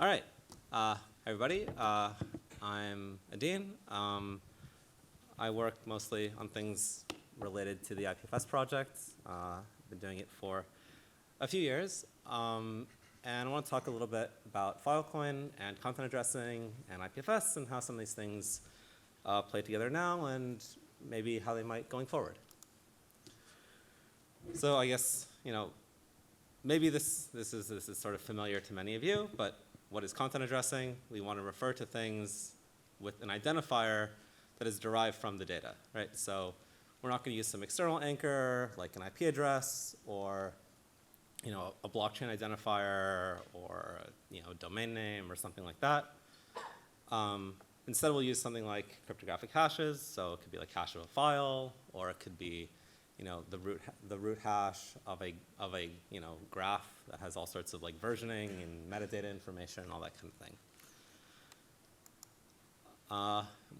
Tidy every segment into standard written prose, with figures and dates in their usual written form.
All right, everybody. I'm Adine. I work mostly on things related to the IPFS project. I've been doing it for a few years. And I want to talk a little bit about Filecoin and content addressing and IPFS and how some of these things play together now and maybe how they might going forward. So I guess, maybe this is sort of familiar to many of you, but what is content addressing? We want to refer to things with an identifier that is derived from the data, right? So we're not going to use some external anchor like an IP address or a blockchain identifier or a domain name or something like that. Instead, we'll use something like cryptographic hashes. So it could be like hash of a file, or it could be the root hash of a graph that has all sorts of like versioning and metadata information and all that kind of thing.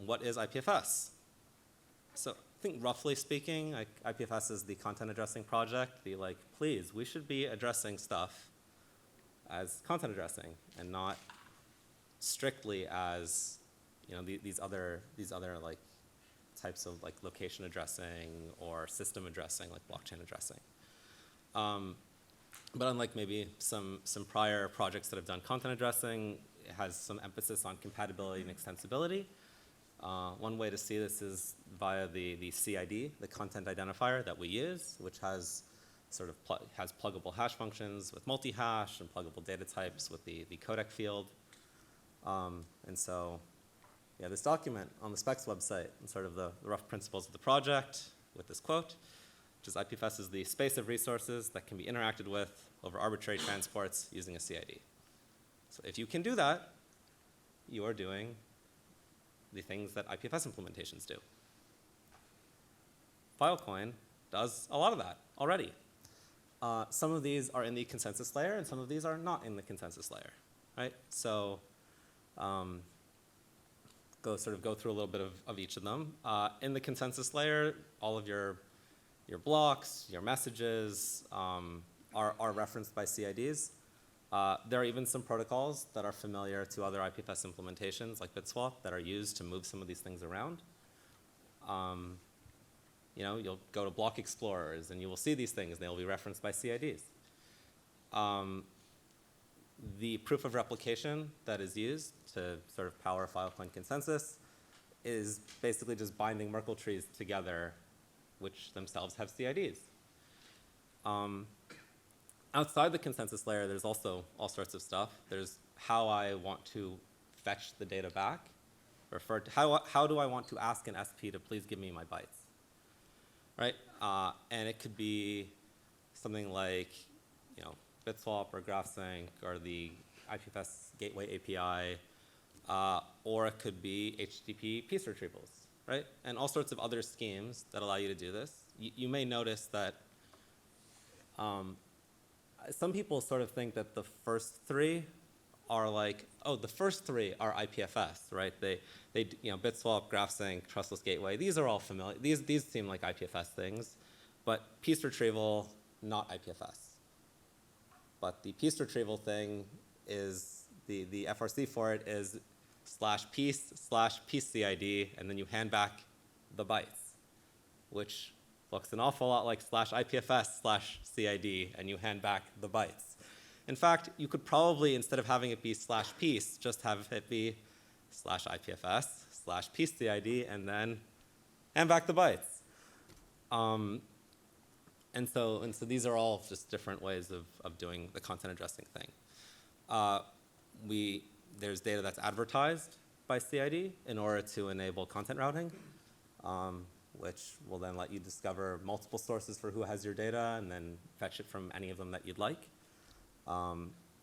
What is IPFS? So I think roughly speaking, IPFS is the content addressing project. Please, we should be addressing stuff as content addressing and not strictly as these other like types of like location addressing or system addressing like blockchain addressing. But unlike maybe some prior projects that have done content addressing, it has some emphasis on compatibility and extensibility. One way to see this is via the CID, the content identifier that we use, which has has pluggable hash functions with multi-hash and pluggable data types with the codec field. And so this document on the specs website and sort of the rough principles of the project with this quote, which is IPFS is the space of resources that can be interacted with over arbitrary transports using a CID. So if you can do that, you are doing the things that IPFS implementations do. Filecoin does a lot of that already. Some of these are in the consensus layer, and some of these are not in the consensus layer, right? So go through a little bit of each of them. In the consensus layer, all of your blocks, your messages are referenced by CIDs. There are even some protocols that are familiar to other IPFS implementations like Bitswap that are used to move some of these things around. You'll go to block explorers and you will see these things. They will be referenced by CIDs. The proof of replication that is used to sort of power Filecoin consensus is basically just binding Merkle trees together, which themselves have CIDs. Outside the consensus layer, there's also all sorts of stuff. There's how I want to fetch the data back. How do I want to ask an SP to please give me my bytes, right? And it could be something like, Bitswap or GraphSync or the IPFS gateway API, or it could be HTTP piece retrievals, right? And all sorts of other schemes that allow you to do this. You may notice that some people sort of think that the first three are like, oh, the first three are IPFS, right? They Bitswap, GraphSync, Trustless Gateway. These are all familiar. These seem like IPFS things, but piece retrieval, not IPFS. But the piece retrieval thing is the FRC for it is /piece CID, and then you hand back the bytes, which looks an awful lot like /IPFS/CID, and you hand back the bytes. In fact, you could probably, instead of having it be /piece, just have it be /IPFS/piece CID, and then hand back the bytes. And so these are all just different ways of doing the content addressing thing. There's data that's advertised by CID in order to enable content routing, which will then let you discover multiple sources for who has your data and then fetch it from any of them that you'd like.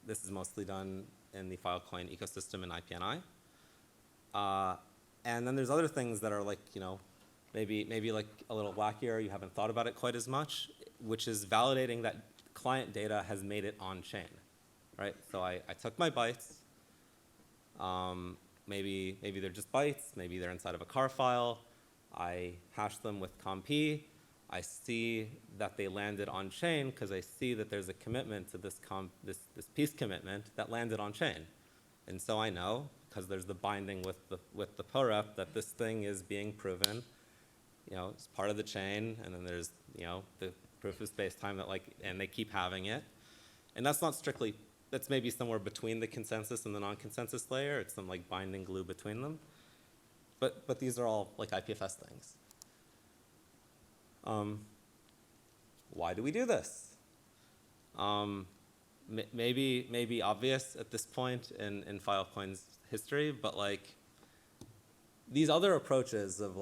This is mostly done in the Filecoin ecosystem in IPNI. And then there's other things that are like, maybe like a little wackier, you haven't thought about it quite as much, which is validating that client data has made it on chain, right? So I took my bytes, maybe they're just bytes, maybe they're inside of a car file, I hash them with comp, I see that they landed on chain because I see that there's a commitment to this piece commitment that landed on chain. And so I know, because there's the binding with the POREP, that this thing is being proven, it's part of the chain, and then there's, the proof of space-time that and they keep having it. And that's not strictly, that's maybe somewhere between the consensus and the non-consensus layer. It's some binding glue between them. But these are all IPFS things. Why do we do this? Maybe obvious at this point in Filecoin's history, but these other approaches of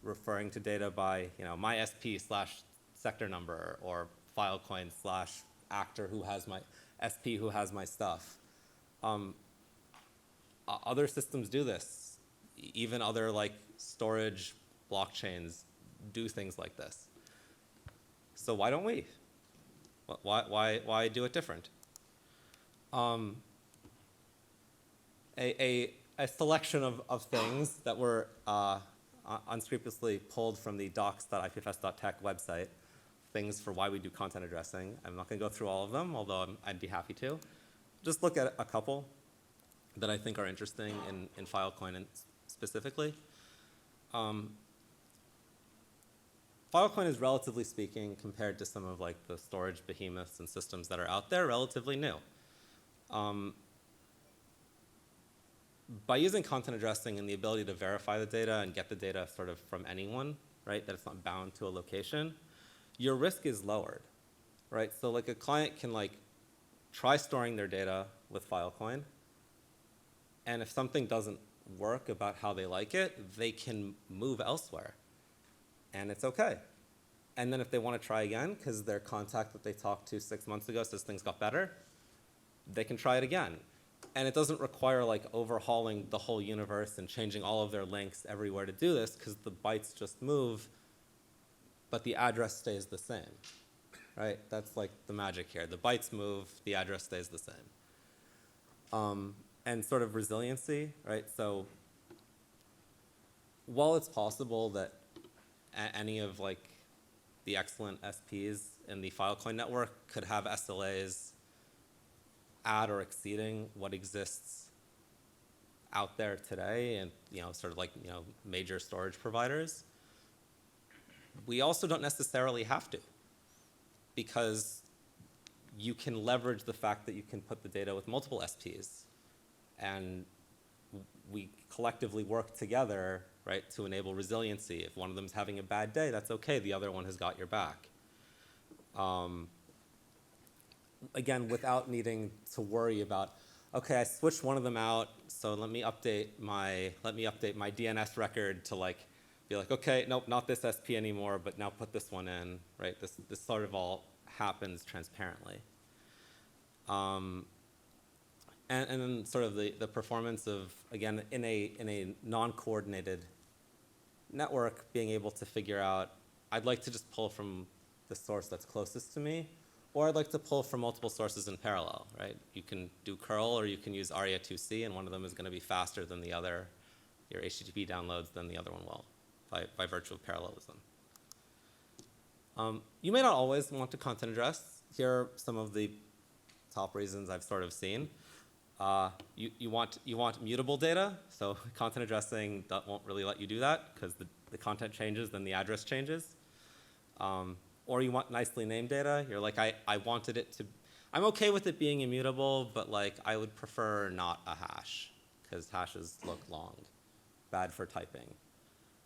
referring to data by my SP/sector number, or Filecoin/actor who has my SP who has my stuff. Other systems do this. Even other storage blockchains do things like this. So why don't we? Why do it different? A selection of things that were unscrupulously pulled from the docs.ipfs.tech website, things for why we do content addressing. I'm not going to go through all of them, although I'd be happy to. Just look at a couple that I think are interesting in Filecoin specifically. Filecoin is, relatively speaking, compared to some of the storage behemoths and systems that are out there, relatively new. By using content addressing and the ability to verify the data and get the data sort of from anyone, right, that it's not bound to a location, your risk is lowered, right? So a client can try storing their data with Filecoin, and if something doesn't work about how they like it, they can move elsewhere. And it's okay. And then if they want to try again, because their contact that they talked to 6 months ago says things got better, they can try it again. And it doesn't require overhauling the whole universe and changing all of their links everywhere to do this, because the bytes just move, but the address stays the same, right? That's the magic here. The bytes move, the address stays the same. And sort of resiliency, right? So while it's possible that any of the excellent SPs in the Filecoin network could have SLAs at or exceeding what exists out there today, and sort of major storage providers, we also don't necessarily have to, because you can leverage the fact that you can put the data with multiple SPs, and we collectively work together, right, to enable resiliency. If one of them is having a bad day, that's okay. The other one has got your back. Again, without needing to worry about, okay, I switched one of them out, so let me update my DNS record to be okay, nope, not this SP anymore, but now put this one in, right? This sort of all happens transparently. And then sort of the performance of, again, in a non-coordinated network, being able to figure out, I'd like to just pull from the source that's closest to me, or I'd like to pull from multiple sources in parallel, right? You can do curl, or you can use ARIA2C, and one of them is going to be faster than the other, your HTTP downloads than the other one will, by virtue of parallelism. You may not always want to content address. Here are some of the top reasons I've sort of seen. You want mutable data, so content addressing won't really let you do that, because the content changes, then the address changes. Or you want nicely named data. You're I wanted it to, I'm okay with it being immutable, but I would prefer not a hash, because hashes look long, bad for typing.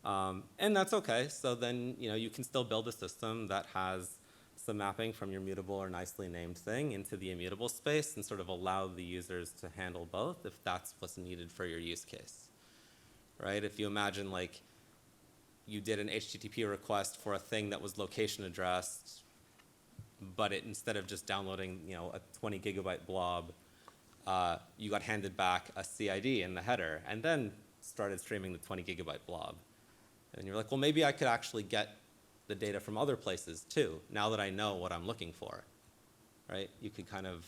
And that's okay. So then you can still build a system that has some mapping from your mutable or nicely named thing into the immutable space, and sort of allow the users to handle both if that's what's needed for your use case, right? If you imagine you did an HTTP request for a thing that was location addressed, but instead of just downloading a 20 gigabyte blob, you got handed back a CID in the header, and then started streaming the 20 gigabyte blob. And you're well, maybe I could actually get the data from other places too, now that I know what I'm looking for, right? You could kind of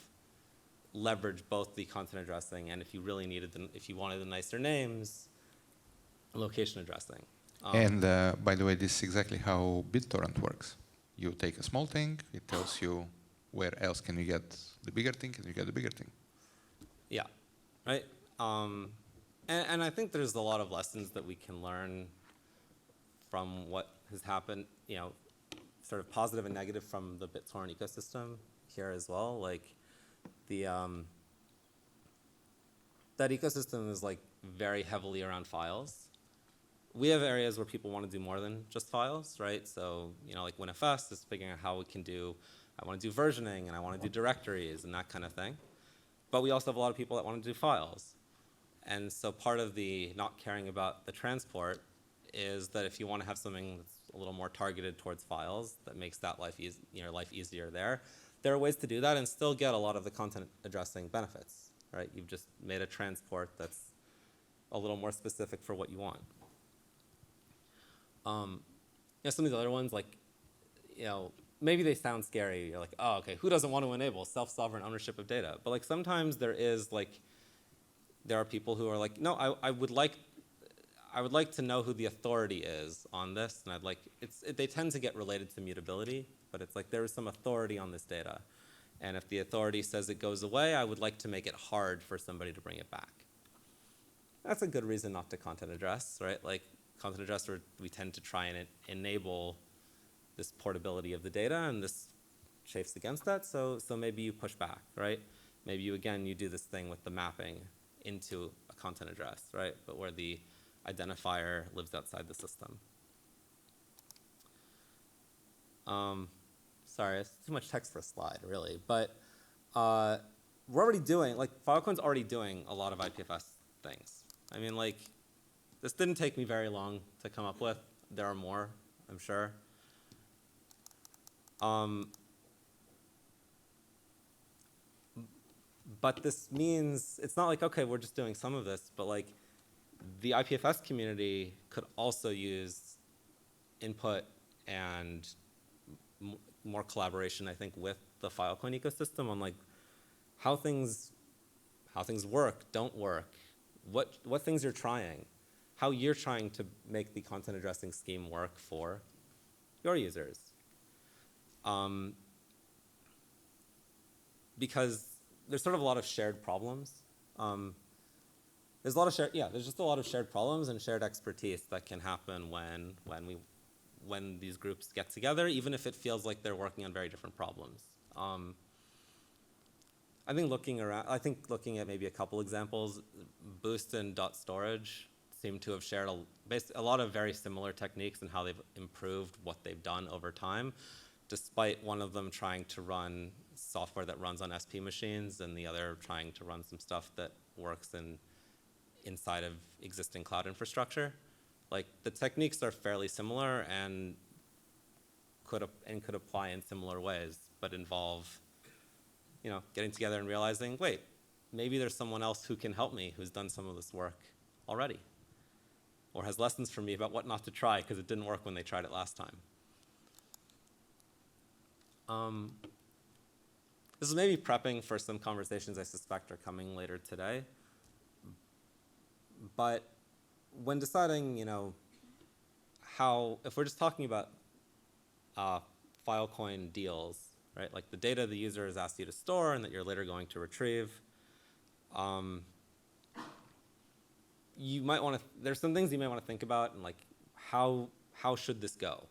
leverage both the content addressing, and if you really needed if you wanted the nicer names, location addressing. And by the way, this is exactly how BitTorrent works. You take a small thing, it tells you where else can you get the bigger thing, and you get the bigger thing. Yeah, right? And I think there's a lot of lessons that we can learn from what has happened, you know, sort of positive and negative from the BitTorrent ecosystem here as well. Like the that ecosystem is like very heavily around files. We have areas where people want to do more than just files, right? So, you know, like WinFS is figuring out how we can do, I want to do versioning and I want to do directories and that kind of thing. But we also have a lot of people that want to do files. And so part of the not caring about the transport is that if you want to have something that's a little more targeted towards files that makes that life easier there are ways to do that and still get a lot of the content addressing benefits, right? You've just made a transport that's a little more specific for what you want. You know, some of the other ones, like, you know, maybe they sound scary. You're like, oh, okay, who doesn't want to enable self-sovereign ownership of data? But like sometimes there are people who are like, no, I would like to know who the authority is on this, and they tend to get related to mutability, but it's like there is some authority on this data. And if the authority says it goes away, I would like to make it hard for somebody to bring it back. That's a good reason not to content address, right? Like content address, we tend to try and enable this portability of the data, and this chafes against that, so maybe you push back, right? Maybe you do this thing with the mapping into a content address, right? But where the identifier lives outside the system. Sorry, it's too much text for a slide, really. But we're already doing, like, Filecoin's already doing a lot of IPFS things. I mean, like, this didn't take me very long to come up with. There are more, I'm sure. But this means, it's not like, okay, we're just doing some of this, but like, the IPFS community could also use input and more collaboration, I think, with the Filecoin ecosystem on like how things work, don't work, what things you're trying, how you're trying to make the content addressing scheme work for your users. Because there's sort of a lot of shared problems. There's just a lot of shared problems and shared expertise that can happen when these groups get together, even if it feels like they're working on very different problems. I think looking at maybe a couple examples, Boost and .storage seem to have shared a lot of very similar techniques in how they've improved what they've done over time, despite one of them trying to run software that runs on SP machines and the other trying to run some stuff that works inside of existing cloud infrastructure. Like the techniques are fairly similar and could apply in similar ways, but involve, you know, getting together and realizing, wait, maybe there's someone else who can help me who's done some of this work already, or has lessons for me about what not to try because it didn't work when they tried it last time. This is maybe prepping for some conversations I suspect are coming later today. But when deciding, you know, if we're just talking about Filecoin deals, right? Like the data the user has asked you to store and that you're later going to retrieve, you might want to, there's some things you may want to think about and like how should this go?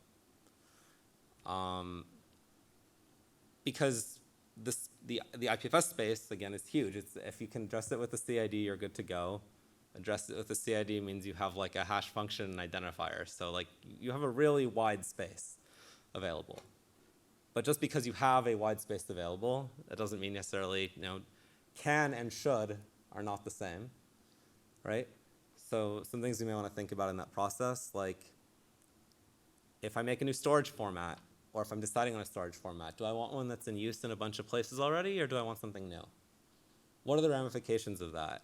Because the IPFS space, again, is huge. If you can address it with the CID, you're good to go. Address it with the CID means you have like a hash function and identifier. So like you have a really wide space available. But just because you have a wide space available, that doesn't mean necessarily, you know, can and should are not the same, right? So some things you may want to think about in that process, like if I make a new storage format, or if I'm deciding on a storage format, do I want one that's in use in a bunch of places already, or do I want something new? What are the ramifications of that?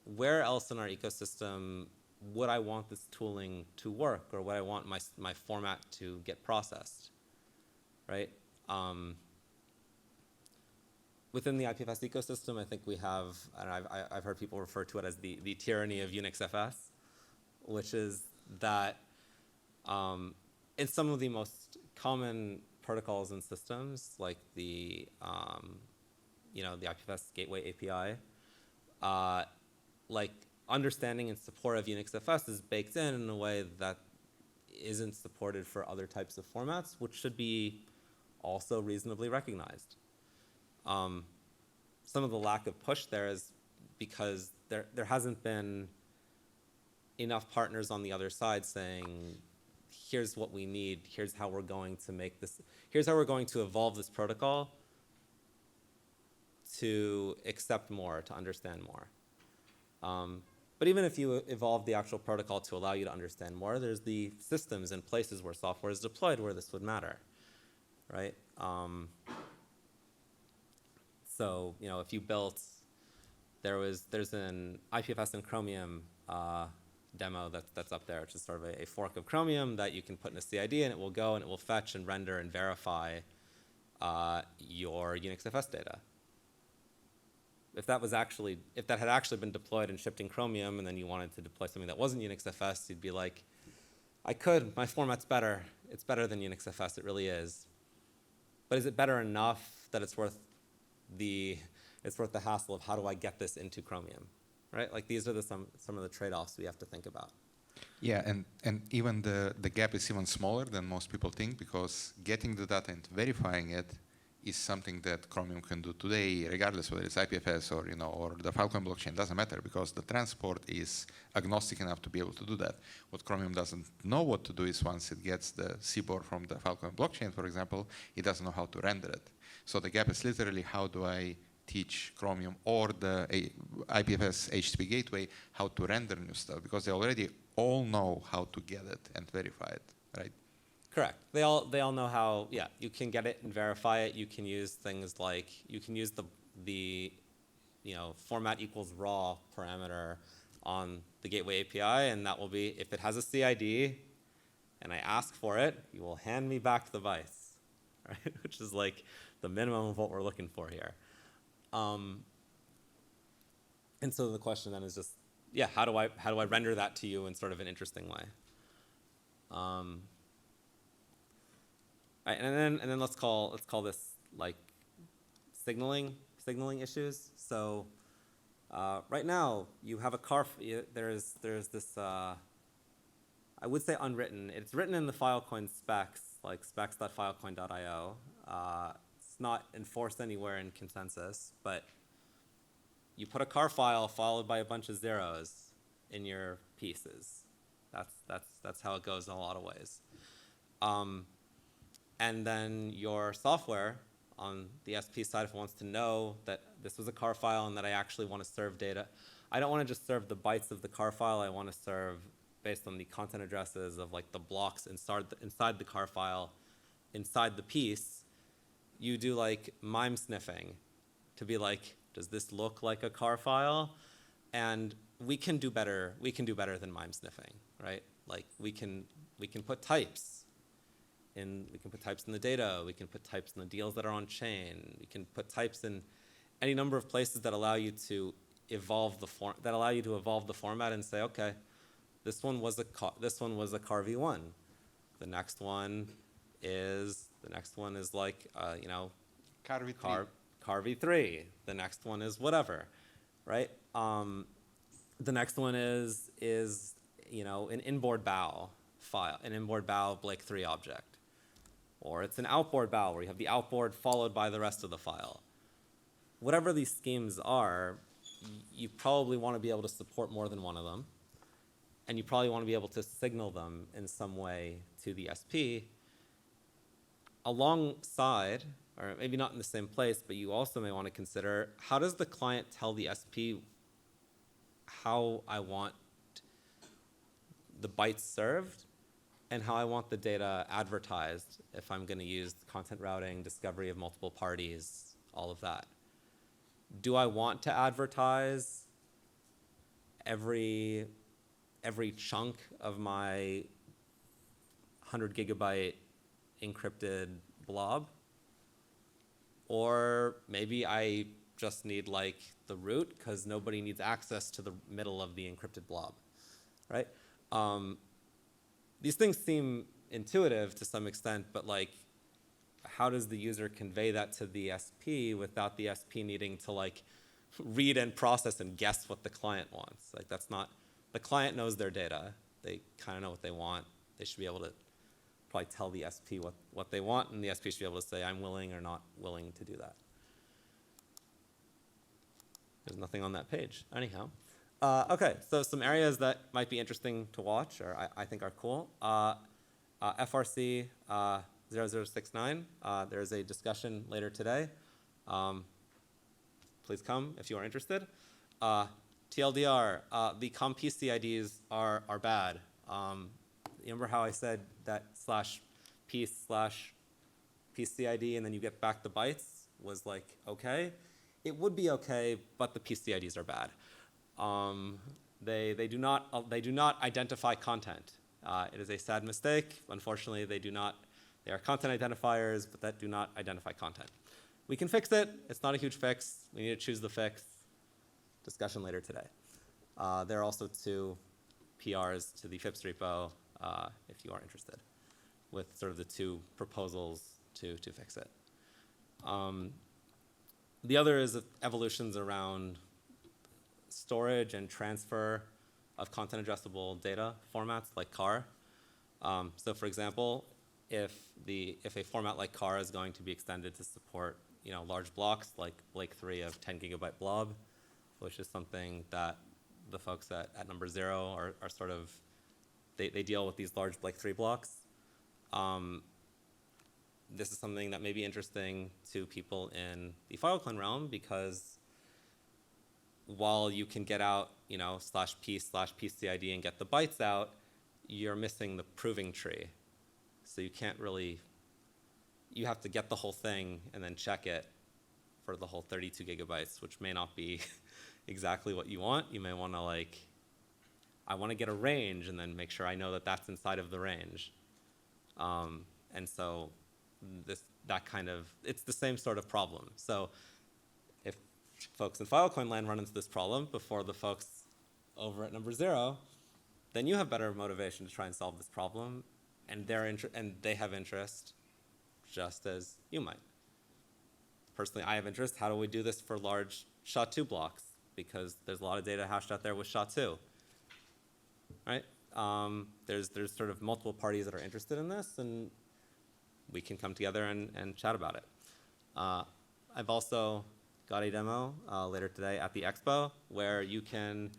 Where else in our ecosystem would I want this tooling to work, or would I want my format to get processed, right? Within the IPFS ecosystem, I think we have, and I've heard people refer to it as the tyranny of Unix FS, which is that in some of the most common protocols and systems, like the, you know, the IPFS Gateway API, like understanding and support of UnixFS is baked in a way that isn't supported for other types of formats, which should be also reasonably recognized. Some of the lack of push there is because there hasn't been enough partners on the other side saying, here's what we need, here's how we're going to make this, here's how we're going to evolve this protocol to accept more, to understand more. But even if you evolve the actual protocol to allow you to understand more, there's the systems and places where software is deployed where this would matter, right? So, you know, if you built, there's an IPFS and Chromium demo that's up there, which is sort of a fork of Chromium that you can put in a CID, and it will go and it will fetch and render and verify your UnixFS data. If that had actually been deployed and shipped in Chromium, and then you wanted to deploy something that wasn't UnixFS, you'd be like, my format's better. It's better than UnixFS, it really is. But is it better enough that it's worth the hassle of how do I get this into Chromium, right? Like these are some of the trade-offs we have to think about. Yeah, and even the gap is even smaller than most people think, because getting the data and verifying it is something that Chromium can do today, regardless whether it's IPFS or or the Filecoin blockchain. Doesn't matter, because the transport is agnostic enough to be able to do that. What Chromium doesn't know what to do is, once it gets the CBOR from the Filecoin blockchain, for example, it doesn't know how to render it. So the gap is literally, how do I teach Chromium or the IPFS HTTP gateway how to render new stuff, because they already all know how to get it and verify it, right? Correct. They all know how. Yeah, you can get it and verify it. You can use things like you can use the format equals raw parameter on the gateway API, and that will be, if it has a CID, and I ask for it, you will hand me back the bytes, right? Which is like the minimum of what we're looking for here. And so the question then is just, yeah, how do I render that to you in sort of an interesting way? Right, and then let's call this like signaling issues. So right now you have a there's this I would say unwritten. It's written in the Filecoin specs, like specs.filecoin.io. It's not enforced anywhere in consensus, but you put a car file followed by a bunch of zeros in your pieces. That's how it goes in a lot of ways. And then your software on the SP side, if it wants to know that this was a car file and that I actually want to serve data, I don't want to just serve the bytes of the car file. I want to serve based on the content addresses of like the blocks inside the car file, inside the piece. You do like MIME sniffing to be like, does this look like a car file? And we can do better. We can do better than MIME sniffing, right? Like we can put types. We can put types in the data. We can put types in the deals that are on chain. We can put types in any number of places that allow you to evolve the format and say, okay, this one was a car v1. The next one is like car v3. The next one is whatever, right? The next one is an inboard bow file, an inboard bow Blake 3 object. Or it's an outboard bow where you have the outboard followed by the rest of the file. Whatever these schemes are, you probably want to be able to support more than one of them. And you probably want to be able to signal them in some way to the SP alongside, or maybe not in the same place, but you also may want to consider, how does the client tell the SP how I want the bytes served and how I want the data advertised if I'm going to use content routing, discovery of multiple parties, all of that. Do I want to advertise every chunk of my 100 gigabyte encrypted blob? Or maybe I just need like the root because nobody needs access to the middle of the encrypted blob, right? These things seem intuitive to some extent, but like, how does the user convey that to the SP without the SP needing to like read and process and guess what the client wants. Like that's not, the client knows their data. They kind of know what they want. They should be able to probably tell the SP what they want, and the SP should be able to say, I'm willing or not willing to do that. There's nothing on that page. Anyhow. Okay, so some areas that might be interesting to watch, or I think are cool. FRC 0069, there's a discussion later today. Please come if you are interested. TLDR, the COM-PC IDs are bad. You remember how I said that /piece/PCID and then you get back the bytes was like okay? It would be okay, but the PCIDs are bad. They do not identify content. It is a sad mistake. Unfortunately, they are content identifiers, but that do not identify content. We can fix it. It's not a huge fix. We need to choose the fix. Discussion later today. There are also 2 PRs to the FIPS repo if you are interested, with sort of the 2 proposals to fix it. The other is evolutions around storage and transfer of content addressable data formats like CAR. So for example, if a format like CAR is going to be extended to support large blocks like Blake 3 of 10 gigabyte blob, which is something that the folks at number 0 are sort of, they deal with these large Blake 3 blocks. This is something that may be interesting to people in the Filecoin realm, because while you can get out, /p/PCID and get the bytes out, you're missing the proving tree. So you can't really, you have to get the whole thing and then check it for the whole 32 gigabytes, which may not be exactly what you want. You may want to I want to get a range and then make sure I know that that's inside of the range. And so it's the same sort of problem. So if folks in Filecoin land run into this problem before the folks over at number 0, then you have better motivation to try and solve this problem, and they have interest just as you might. Personally, I have interest. How do we do this for large SHA-2 blocks? Because there's a lot of data hashed out there with SHA-2, right? There's sort of multiple parties that are interested in this, and we can come together and chat about it. I've also got a demo later today at the expo where you can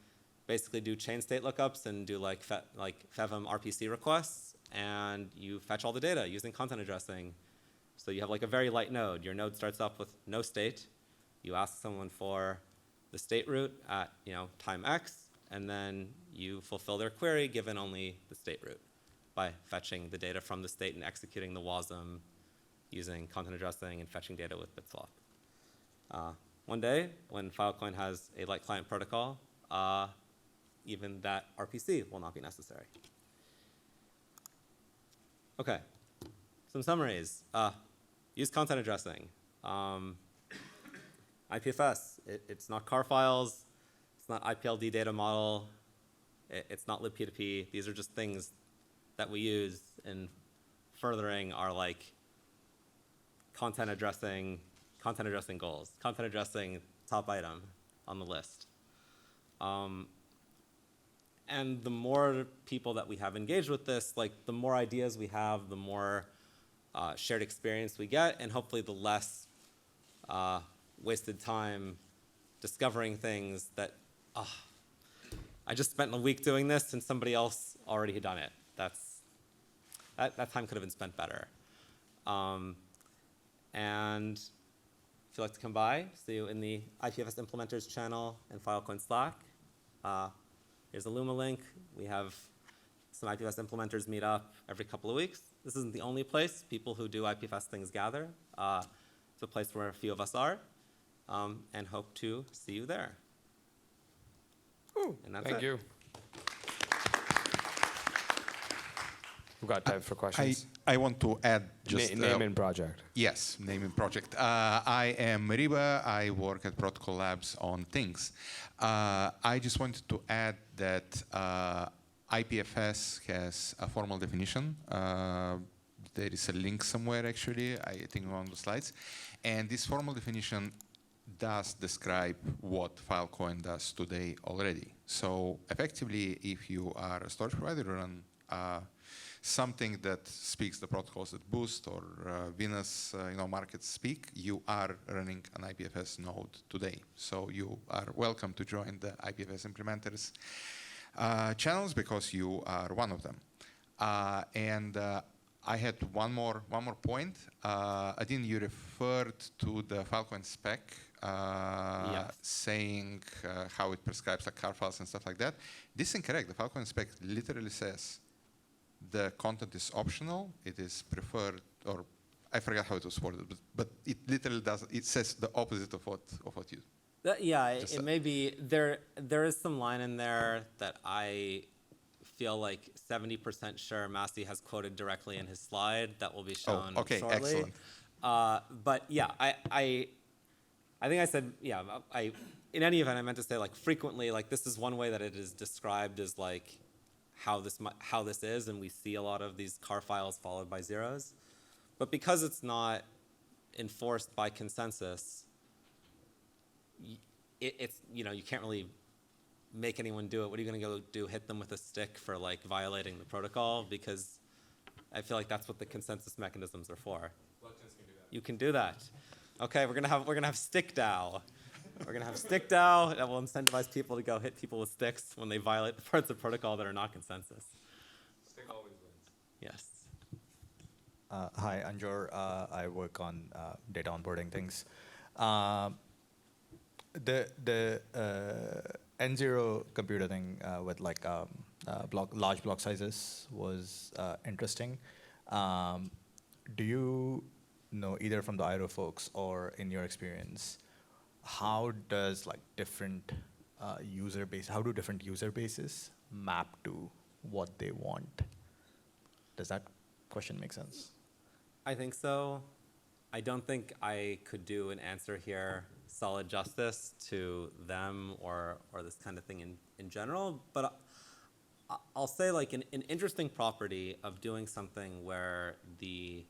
basically do chain state lookups and do FEVM RPC requests, and you fetch all the data using content addressing. So you have a very light node. Your node starts off with no state. You ask someone for the state root at time X, and then you fulfill their query given only the state root by fetching the data from the state and executing the WASM using content addressing and fetching data with BitSwap. One day, when Filecoin has a light client protocol, even that RPC will not be necessary. Okay, some summaries. Use content addressing. IPFS, it's not CAR files, it's not IPLD data model, it's not libp2p. These are just things that we use in furthering our content addressing goals, content addressing top item on the list. And the more people that we have engaged with this, the more ideas we have, the more shared experience we get, and hopefully the less wasted time discovering things that, I just spent a week doing this and somebody else already had done it. That time could have been spent better. And if you'd like to come by, see you in the IPFS implementers channel and Filecoin Slack. Here's a Luma link. We have some IPFS implementers meet up every couple of weeks. This isn't the only place people who do IPFS things gather. It's a place where a few of us are, and hope to see you there. And that's Thank you. We've got time for questions. I want to add just name and project. Yes, name and project. I am Riba. I work at Protocol Labs on things. I just wanted to add that IPFS has a formal definition. There is a link somewhere, actually, I think on the slides. And this formal definition does describe what Filecoin does today already. So effectively, if you are a storage provider, you run something that speaks the protocols that Boost or Venus markets speak, you are running an IPFS node today. So you are welcome to join the IPFS implementers channels because you are one of them. I had one more point. Adin, you referred to the Filecoin spec, saying how it prescribes like car files and stuff like that. This is incorrect. The Filecoin spec literally says the content is optional. It is preferred, or I forgot how it was worded, but it literally does. It says the opposite of what you. It may be there. There is some line in there that I feel like 70% sure Massey has quoted directly in his slide that will be shown okay, shortly. excellent. But yeah, I think I said, in any event, I meant to say like frequently, like this is one way that it is described as like how this is, and we see a lot of these car files followed by zeros. But because it's not enforced by consensus, it's, you can't really make anyone do it. What are you going to go do? Hit them with a stick for like violating the protocol? Because I feel like that's what the consensus mechanisms are for. Blockchains can do that. You can do that. Okay, we're gonna have stick DAO. We're gonna have stick DAO that will incentivize people to go hit people with sticks when they violate the parts of protocol that are not consensus. Stick always wins. Yes. Hi, Anjor. I work on data onboarding things. The N0 computer thing with like large block sizes was interesting. Do you know, either from the IRO folks or in your experience, how does like different how do different user bases map to what they want? Does that question make sense? I think so. I don't think I could do an answer here solid justice to them or this kind of thing in general, but I'll say like an interesting property of doing something where the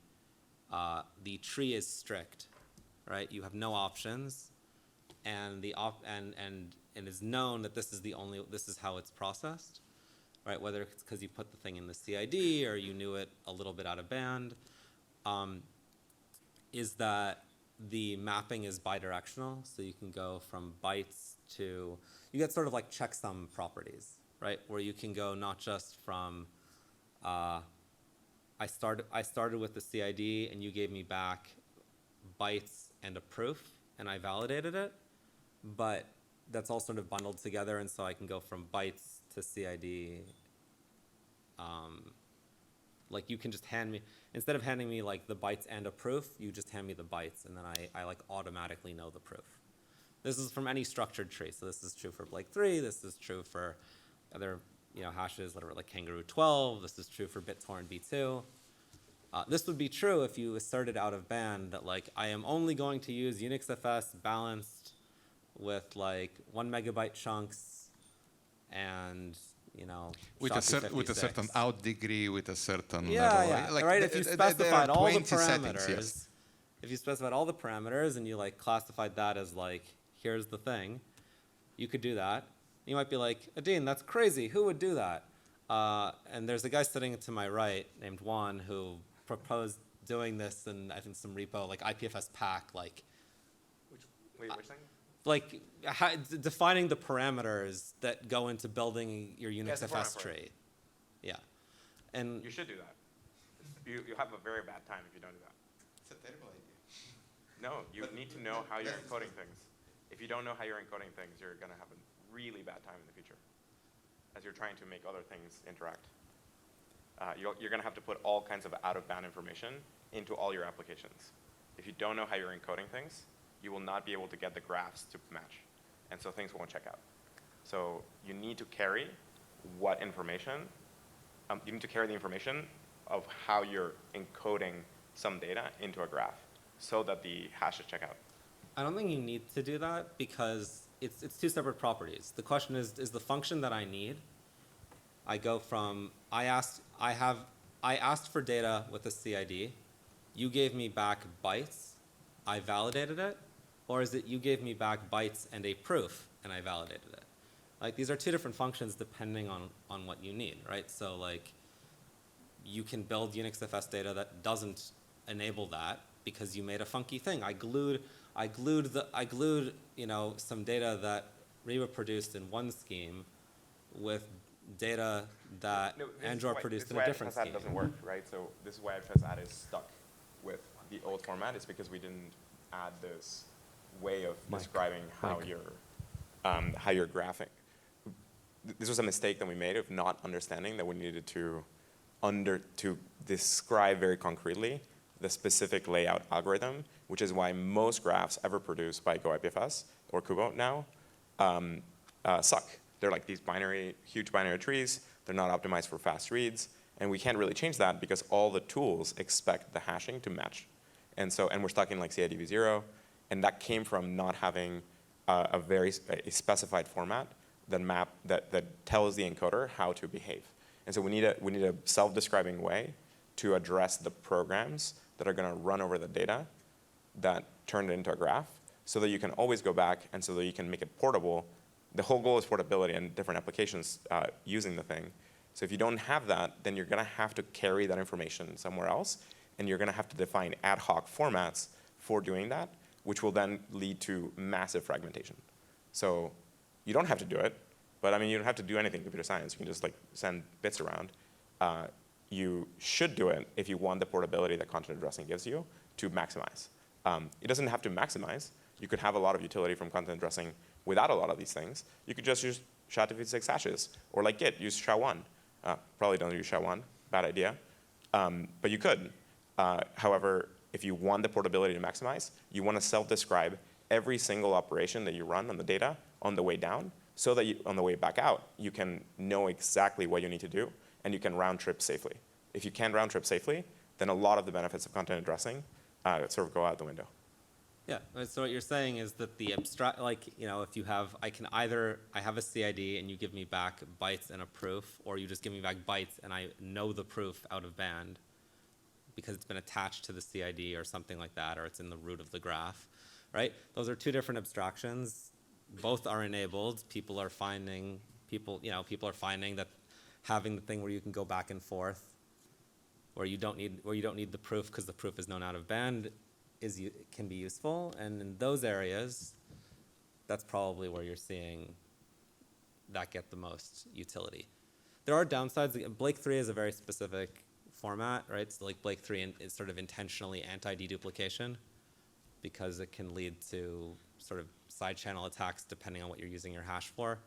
tree is strict, right? You have no options, and and is known that this is how it's processed, right? Whether it's because you put the thing in the CID or you knew it a little bit out of band, is that the mapping is bidirectional, so you can go from bytes to, you get sort of like checksum properties, right? Where you can go not just from, I started with the CID and you gave me back bytes and a proof and I validated it, but that's all sort of bundled together, and so I can go from bytes to CID. Like you can just hand me, instead of handing me like the bytes and a proof, you just hand me the bytes, and then I like automatically know the proof. This is from any structured tree. So this is true for Blake 3. This is true for other hashes that are like Kangaroo 12. This is true for BitTorrent v2. This would be true if you asserted out of band that like I am only going to use UnixFS balanced with like 1 megabyte chunks and with a certain out degree, with a certain level. Like right. If you specified all the parameters, settings, yes. If you specified all the parameters and you like classified that as like here's the thing, you could do that. You might be like, Adin, that's crazy. Who would do that? And there's a guy sitting to my right named Juan who proposed doing this in I think some repo like IPFS pack like. Which thing? Like defining the parameters that go into building your UnixFS tree. Yeah. And you should do that. You have a very bad time if you don't do that. It's a terrible idea. No, you need to know how you're encoding things. If you don't know how you're encoding things, you're going to have a really bad time in the future as you're trying to make other things interact. You're going to have to put all kinds of out-of-band information into all your applications. If you don't know how you're encoding things, you will not be able to get the graphs to match. And so things won't check out. So you need to carry what information, you need to carry the information of how you're encoding some data into a graph so that the hashes check out. I don't think you need to do that because it's two separate properties. The question is the function that I need, I go from, I asked for data with a CID, you gave me back bytes, I validated it, Or is it you gave me back bytes and a proof, and I validated it? Like, these are two different functions depending on what you need, right? So, like, you can build UnixFS data that doesn't enable that because you made a funky thing. I glued some data that Reba produced in one scheme with data that Android produced in a different scheme. This is why IPFS add doesn't work, right? So this is why IPFS add is stuck with the old format. It's because we didn't add this way of describing how you're graphing. This was a mistake that we made of not understanding that we needed to describe very concretely the specific layout algorithm, which is why most graphs ever produced by Go IPFS or Kubo now suck. They're like these huge binary trees. They're not optimized for fast reads. And we can't really change that because all the tools expect the hashing to match. And we're stuck in like CIDV0. And that came from not having a specified format that tells the encoder how to behave. And so we need a self-describing way to address the programs that are going to run over the data that turn it into a graph so that you can always go back and so that you can make it portable. The whole goal is portability and different applications using the thing. So if you don't have that, then you're going to have to carry that information somewhere else, and you're going to have to define ad hoc formats for doing that, which will then lead to massive fragmentation. So you don't have to do it, but I mean, you don't have to do anything in computer science. You can just like send bits around. You should do it if you want the portability that content addressing gives you to maximize. It doesn't have to maximize. You could have a lot of utility from content addressing without a lot of these things. You could just use SHA-256 hashes, or like Git, use SHA-1. Probably don't use SHA-1, bad idea. But you could. However, if you want the portability to maximize, you want to self-describe every single operation that you run on the data on the way down, so that on the way back out, you can know exactly what you need to do, and you can round trip safely. If you can't round trip safely, then a lot of the benefits of content addressing sort of go out the window. Yeah, so what you're saying is that the abstract, like, if you have, I have a CID and you give me back bytes and a proof, or you just give me back bytes and I know the proof out of band because it's been attached to the CID or something like that, or it's in the root of the graph, right? Those are two different abstractions. Both are enabled. People are finding that having the thing where you can go back and forth, where you don't need the proof because the proof is known out of band, can be useful. And in those areas, that's probably where you're seeing that get the most utility. There are downsides. Blake 3 is a very specific format, right? So like Blake 3 is sort of intentionally anti-deduplication because it can lead to sort of side channel attacks depending on what you're using your hash for.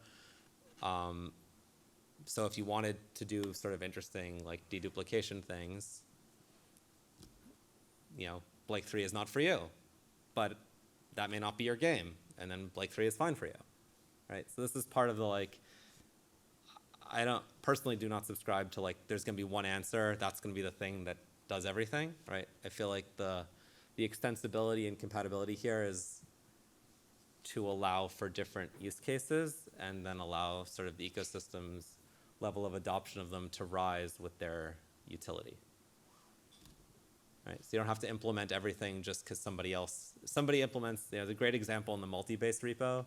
So if you wanted to do sort of interesting like deduplication things, Blake 3 is not for you, but that may not be your game, and then Blake 3 is fine for you, right? So this is part of the I personally do not subscribe to there's going to be one answer, that's going to be the thing that does everything, right? I feel like the extensibility and compatibility here is to allow for different use cases and then allow sort of the ecosystem's level of adoption of them to rise with their utility. Right? So you don't have to implement everything just because somebody implements, there's a great example in the multi-based repo,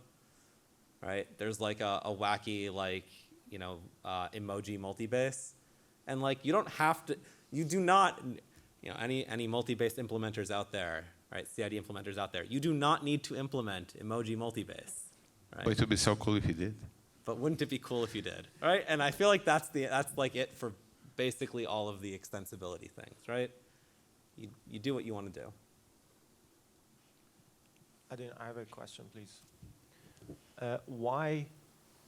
right? There's like a wacky emoji multi-base, and you don't have to, you do not, any multi-based implementers out there, right? CID implementers out there, you do not need to implement emoji multi-base, right? But it would be so cool if you did. But wouldn't it be cool if you did, right? And I feel like that's like it for basically all of the extensibility things, right? You do what you want to do. I have a question, please. Why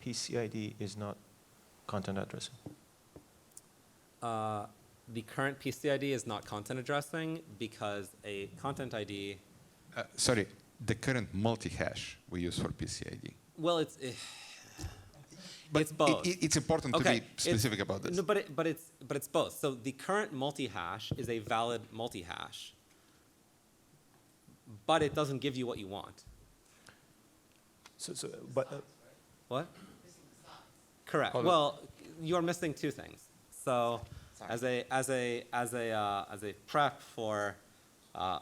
PCID is not content addressing? The current PCID is not content addressing because a content ID. Sorry, the current multi-hash we use for PCID. Well, it's both. It's important to be specific about this. No, but it's both. So the current multi-hash is a valid multi-hash, but it doesn't give you what you want. What? Correct. Well, you are missing two things. So, as a prep for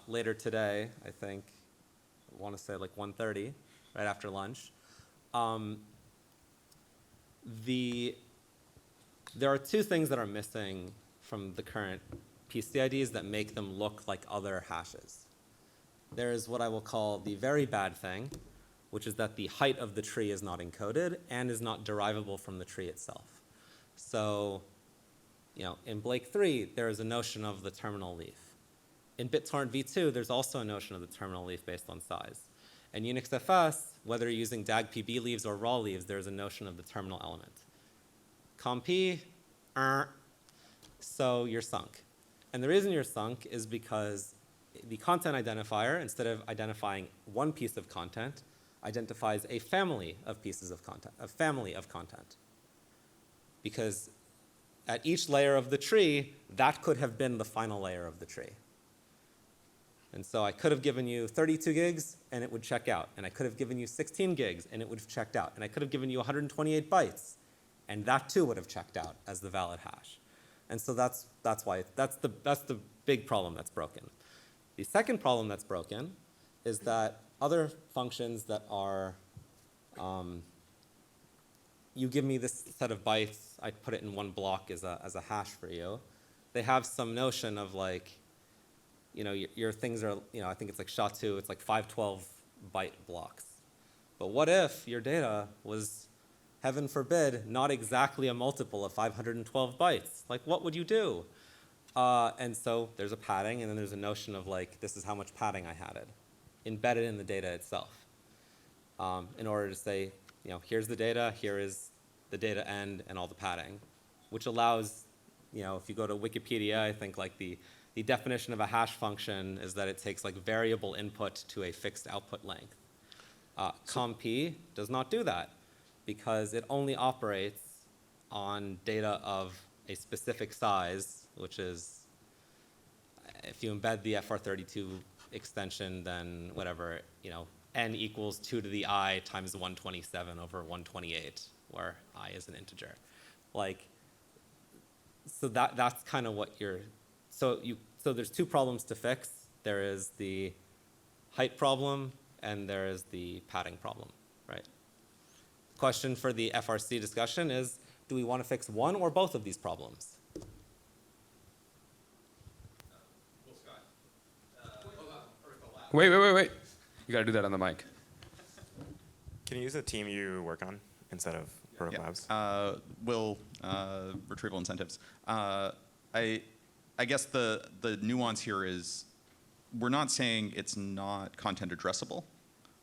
later today, I think want to say like 1:30, right after lunch. There are two things that are missing from the current PCIDs that make them look like other hashes. There is what I will call the very bad thing, which is that the height of the tree is not encoded and is not derivable from the tree itself. So, in Blake 3, there is a notion of the terminal leaf. In BitTorrent v2, there's also a notion of the terminal leaf based on size. In UnixFS, whether you're using DAG-PB leaves or raw leaves, there's a notion of the terminal element. CompP, so you're sunk. And the reason you're sunk is because the content identifier, instead of identifying one piece of content, identifies a family of pieces of content, a family of content. Because at each layer of the tree, that could have been the final layer of the tree. And so I could have given you 32 gigs, and it would check out. And I could have given you 16 gigs, and it would have checked out. And I could have given you 128 bytes, and that too would have checked out as the valid hash. And so that's the big problem that's broken. The second problem that's broken is that other functions that are, you give me this set of bytes, I put it in one block as a hash for you. They have some notion of like, your things are, I think it's like SHA-2, it's like 512 byte blocks. But what if your data was, heaven forbid, not exactly a multiple of 512 bytes? Like, what would you do? And so there's a padding, and then there's a notion of like, this is how much padding I had embedded in the data itself. In order to say, here's the data, here is the data end and all the padding, which allows, if you go to Wikipedia, I think like the definition of a hash function is that it takes like variable input to a fixed output length. CompP does not do that because it only operates on data of a specific size, which is, if you embed the FR32 extension, then whatever, n equals 2 to the I times 127 over 128, where I is an integer. Like, so that's kind of what you're, so there's two problems to fix. There is the height problem, and there is the padding problem, right? Question for the FRC discussion is, do we want to fix one or both of these problems? Wait. You got to do that on the mic. Can you use the team you work on instead of Proto Labs? Retrieval incentives. I guess the nuance here is we're not saying it's not content addressable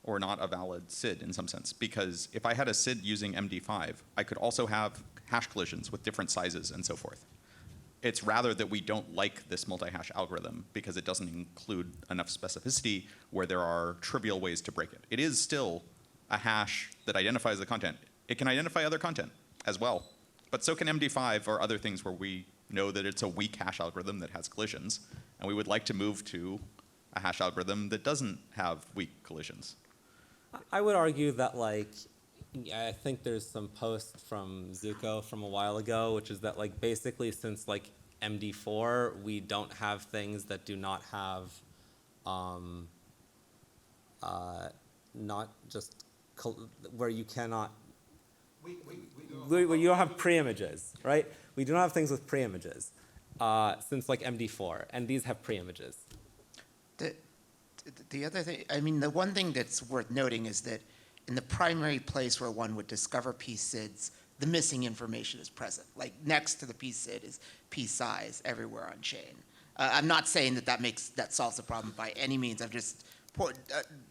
or not a valid SID in some sense, because if I had a SID using MD5, I could also have hash collisions with different sizes and so forth. It's rather that we don't like this multi-hash algorithm because it doesn't include enough specificity where there are trivial ways to break it. It is still a hash that identifies the content. It can identify other content as well, but so can MD5 or other things where we know that it's a weak hash algorithm that has collisions, and we would like to move to a hash algorithm that doesn't have weak collisions. I would argue that, like, I think there's some post from Zuko from a while ago, which is that, like, basically since, like, MD4, we don't have things that do not have, not just, where you cannot, where you don't have pre-images, right? We do not have things with pre-images since, like, MD4, and these have pre-images. The other thing, I mean, the one thing that's worth noting is that in the primary place where one would discover PSIDs, the missing information is present. Like next to the PSID is P-size everywhere on chain. I'm not saying that solves the problem by any means. I'm just,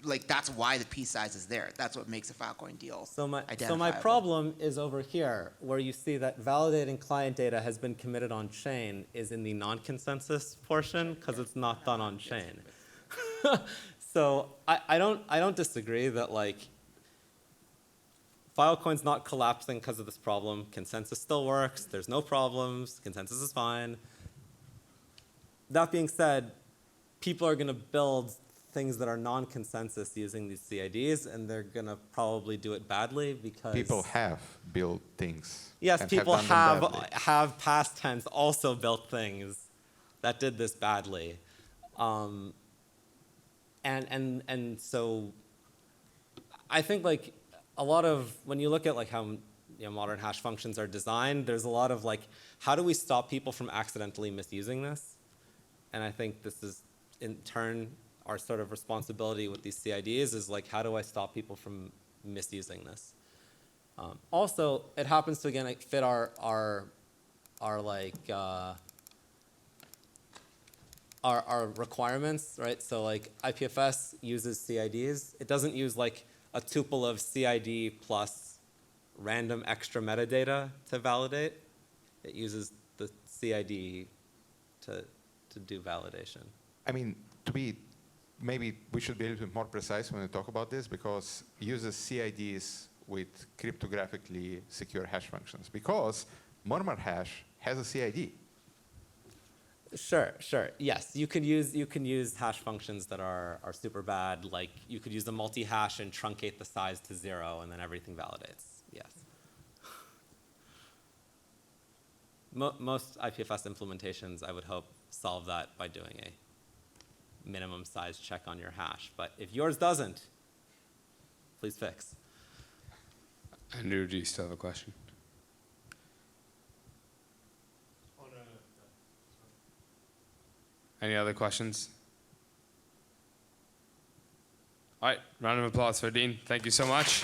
like that's why the P-size is there. That's what makes a Filecoin deal identifiable. So my problem is over here, where you see that validating client data has been committed on chain is in the non-consensus portion because it's not done on chain. So I don't disagree that like Filecoin's not collapsing because of this problem. Consensus still works. There's no problems. Consensus is fine. That being said, people are going to build things that are non-consensus using these CIDs, and they're going to probably do it badly because People have built things. Yes, and people done them badly. have past tense also built things that did this badly. and so I think like a lot of, when you look at like how modern hash functions are designed, there's a lot of like, how do we stop people from accidentally misusing this? And I think this is in turn our sort of responsibility with these CIDs is like, how do I stop people from misusing this? Also, it happens to again like fit our like our requirements, right? So like IPFS uses CIDs. It doesn't use like a tuple of CID plus random extra metadata to validate. It uses the CID to do validation. I mean, maybe we should be a little bit more precise when we talk about this, because it uses CIDs with cryptographically secure hash functions, because murmur hash has a CID. Sure. Yes, you can use hash functions that are super bad. Like you could use a multi-hash and truncate the size to 0, and then everything validates. Yes. Most IPFS implementations, I would hope, solve that by doing a minimum size check on your hash. But if yours doesn't, please fix. Andrew, do you still have a question? Any other questions? All right, round of applause for Dean. Thank you so much.